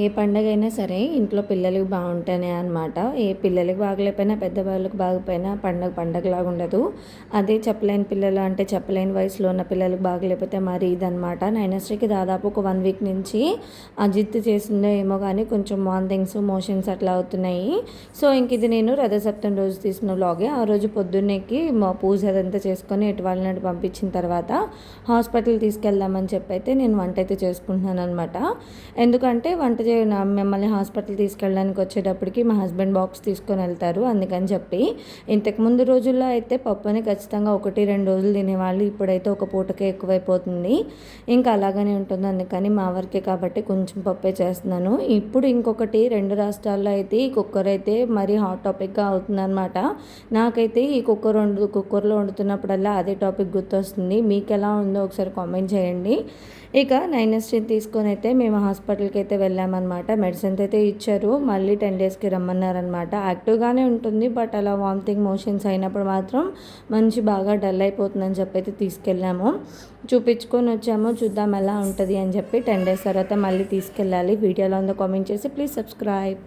ఏ పండగైనా సరే ఇంట్లో పిల్లలకి బాగుంటేనే అనమాట. ఏ పిల్లలకి బాగలేకపోయినా, పెద్దవాళ్ళకి బాగపోయినా పండగ పండగలాగా ఉండదు. అదే చెప్పలేని పిల్లలు అంటే చెప్పలేని వయసులో ఉన్న పిల్లలకి బాగలేకపోతే మరి ఇదనమాట. నైనశ్రీకి దాదాపు ఒక 1 వీక్ నుంచి అజిత్ చేసిందో ఏమో కానీ కొంచెం వామిటింగ్స్, మోషన్స్ అట్లా అవుతున్నాయి. సో ఇంక ఇది నేను రథసప్తమి రోజు తీసిన వ్లాగే. ఆ రోజు పొద్దున్నేకి మా పూజ అదంతా చేసుకొని ఎటు వాళ్ళని పంపించిన తర్వాత హాస్పిటల్ తీసుకెళ్దామని చెప్పి అయితే నేను వంట అయితే చేసుకుంటున్నాను అనమాట. ఎందుకంటే వంట మిమ్మల్ని హాస్పిటల్ తీసుకెళ్ళడానికి వచ్చేటప్పటికి మా హస్బెండ్ బాక్స్ తీసుకొని వెళ్తారు. అందుకని చెప్పి ఇంతకుముందు రోజుల్లో అయితే పప్పుని ఖచ్చితంగా 1-2 రోజులు తినేవాళ్ళు. ఇప్పుడైతే ఒక పూటకే ఎక్కువైపోతుంది. ఇంకా అలాగనే ఉంటుంది. అందుకని మా వరకే కాబట్టి కొంచెం పప్పే చేస్తున్నాను. ఇప్పుడు ఇంకొకటి 2 రాష్ట్రాల్లో అయితే ఈ కుక్కర్ అయితే మరీ హాట్ టాపిక్గా అవుతుందన్నమాట. నాకైతే ఈ కుక్కర్లో వండుతున్నప్పుడల్లా అదే టాపిక్ గుర్తొస్తుంది. మీకు ఎలా ఉందో ఒకసారి కామెంట్ చేయండి. ఇక నైనస్ట్రీని తీసుకొని అయితే మేము హాస్పిటల్కి అయితే వెళ్ళామన్నమాట. మెడిసిన్స్ అయితే ఇచ్చారు. మళ్ళీ 10 డేస్కి రమ్మన్నారనమాట. యాక్టివ్గానే ఉంటుంది, బట్ అలా వామిటింగ్, మోషన్స్ అయినప్పుడు మాత్రం బాగా డల్ అయిపోతుందని చెప్పి అయితే తీసుకెళ్ళాము. చూపించుకొని వచ్చాము. చూద్దాం ఎలా ఉంటుంది అని చెప్పి 10 డేస్ తర్వాత మళ్ళీ తీసుకెళ్ళాలి. వీడియోలో ఉందో కామెంట్ చేసి ప్లీజ్ సబ్స్క్రైబ్.